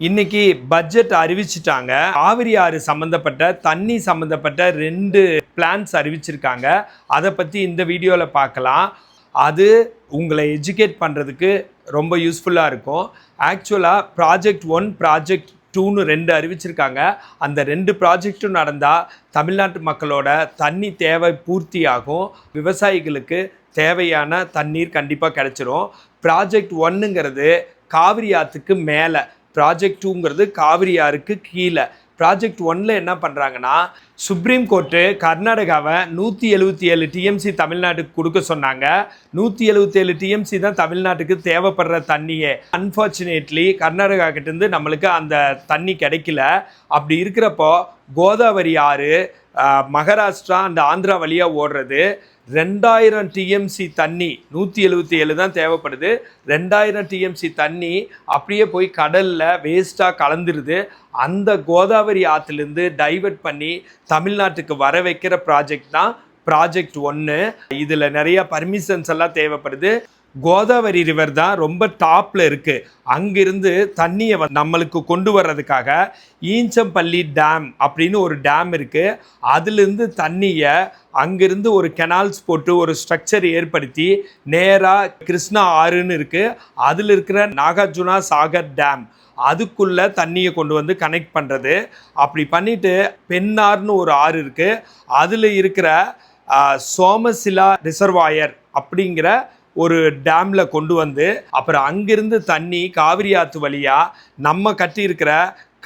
இன்னைக்கு பட்ஜெட் அறிவிச்சிட்டாங்க. காவிரி ஆறு சம்பந்தப்பட்ட தண்ணி சம்பந்தப்பட்ட 2 பிளான்ஸ் அறிவிச்சிருக்காங்க. அதை பற்றி இந்த வீடியோவில் பார்க்கலாம். அது உங்களை எஜுகேட் பண்ணுறதுக்கு ரொம்ப யூஸ்ஃபுல்லாக இருக்கும். ஆக்சுவலாக ப்ராஜெக்ட் 1 ப்ராஜெக்ட் 2ன்னு 2 அறிவிச்சிருக்காங்க. அந்த 2 ப்ராஜெக்டும் நடந்தால் தமிழ்நாட்டு மக்களோட தண்ணி தேவை பூர்த்தியாகும். விவசாயிகளுக்கு தேவையான தண்ணீர் கண்டிப்பாக கிடைச்சிரும். ப்ராஜெக்ட் 1ங்கிறது காவிரி ஆற்றுக்கு மேலே, ப்ராஜெக்ட் 2ங்கிறது காவிரி ஆறுக்கு கீழே. ப்ராஜெக்ட் 1ல் என்ன பண்ணுறாங்கன்னா, சுப்ரீம் கோர்ட்டு கர்நாடகாவை 177 டிஎம்சி தமிழ்நாட்டுக்கு கொடுக்க சொன்னாங்க. 177 டிஎம்சி தான் தமிழ்நாட்டுக்கு தேவைப்படுற தண்ணியே. அன்ஃபார்ச்சுனேட்லி கர்நாடகா கிட்டேருந்து நம்மளுக்கு அந்த தண்ணி கிடைக்கல. அப்படி இருக்கிறப்போ கோதாவரி ஆறு மகாராஷ்டிரா அண்ட் ஆந்திரா வழியாக ஓடுறது. 2000 டிஎம்சி தண்ணி, 177 தான் தேவைப்படுது. 2000 டிஎம்சி தண்ணி அப்படியே போய் கடலில் வேஸ்ட்டாக கலந்துருது. அந்த கோதாவரி ஆற்றுலேருந்து டைவர்ட் பண்ணி தமிழ்நாட்டுக்கு வர வைக்கிற ப்ராஜெக்ட் தான் ப்ராஜெக்ட் 1. இதில் நிறையா பர்மிஷன்ஸ் எல்லாம் தேவைப்படுது. கோதாவரி ரிவர் தான் ரொம்ப டாப்பில் இருக்குது. அங்கிருந்து தண்ணியை நம்மளுக்கு கொண்டு வர்றதுக்காக ஈஞ்சம்பள்ளி டேம் அப்படின்னு ஒரு டேம் இருக்குது. அதுலேருந்து தண்ணியை அங்கிருந்து ஒரு கெனால்ஸ் போட்டு ஒரு ஸ்ட்ரக்சர் ஏற்படுத்தி நேராக கிருஷ்ணா ஆறுன்னு இருக்குது, அதில் இருக்கிற நாகார்ஜுனா சாகர் டேம் அதுக்குள்ளே தண்ணியை கொண்டு வந்து கனெக்ட் பண்ணுறது. அப்படி பண்ணிவிட்டு பெண்ணார்னு ஒரு ஆறு இருக்குது, அதில் இருக்கிற சோமசிலா ரிசர்வாயர் அப்படிங்கிற ஒரு டேமில் கொண்டு வந்து அப்புறம் அங்கிருந்து தண்ணி காவிரி ஆற்று வழியாக நம்ம கட்டியிருக்கிற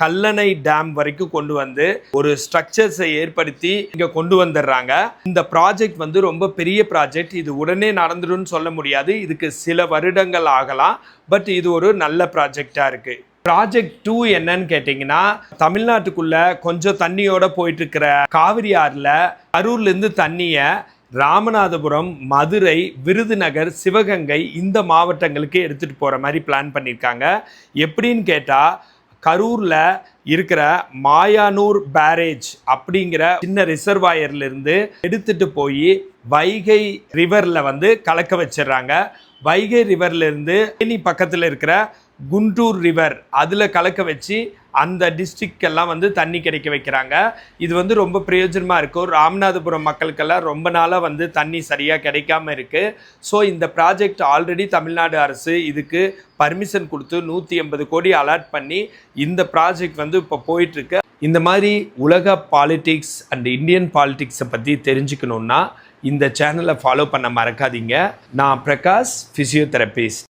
கல்லணை டேம் வரைக்கும் கொண்டு வந்து ஒரு ஸ்ட்ரக்சர்ஸை ஏற்படுத்தி இங்கே கொண்டு வந்துடுறாங்க. இந்த ப்ராஜெக்ட் வந்து ரொம்ப பெரிய ப்ராஜெக்ட். இது உடனே நடந்துடும்னு சொல்ல முடியாது. இதுக்கு சில வருடங்கள் ஆகலாம். பட் இது ஒரு நல்ல ப்ராஜெக்டாக இருக்குது. ப்ராஜெக்ட் 2 என்னன்னு கேட்டிங்கன்னா, தமிழ்நாட்டுக்குள்ள கொஞ்சம் தண்ணியோட போயிட்டு இருக்கிற காவிரி ஆறில் கரூர்லேருந்து தண்ணியை ராமநாதபுரம், மதுரை, விருதுநகர், சிவகங்கை இந்த மாவட்டங்களுக்கு எடுத்துகிட்டு போகிற மாதிரி பிளான் பண்ணியிருக்காங்க. எப்படின்னு கேட்டால், கரூரில் இருக்கிற மாயானூர் பேரேஜ் அப்படிங்கிற சின்ன ரிசர்வாயர்லேருந்து எடுத்துகிட்டு போய் வைகை ரிவரில் வந்து கலக்க வச்சிடுறாங்க. வைகை ரிவர்லேருந்து தேனி பக்கத்தில் இருக்கிற குண்டூர் ரிவர் அதில் கலக்க வச்சு அந்த டிஸ்ட்ரிக்டெல்லாம் வந்து தண்ணி கிடைக்க வைக்கிறாங்க. இது வந்து ரொம்ப பிரயோஜனமாக இருக்கும். ராமநாதபுரம் மக்களுக்கெல்லாம் ரொம்ப நாளாக வந்து தண்ணி சரியாக கிடைக்காம இருக்குது. ஸோ இந்த ப்ராஜெக்ட் ஆல்ரெடி தமிழ்நாடு அரசு இதுக்கு பர்மிஷன் கொடுத்து 180 கோடி அலாட் பண்ணி இந்த ப்ராஜெக்ட் வந்து இப்போ போயிட்டுருக்கு. இந்த மாதிரி உலக பாலிட்டிக்ஸ் அண்ட் இந்தியன் பாலிட்டிக்ஸை பற்றி தெரிஞ்சுக்கணுன்னா இந்த சேனலை ஃபாலோ பண்ண மறக்காதீங்க. நான் பிரகாஷ், ஃபிசியோதெரபிஸ்ட்.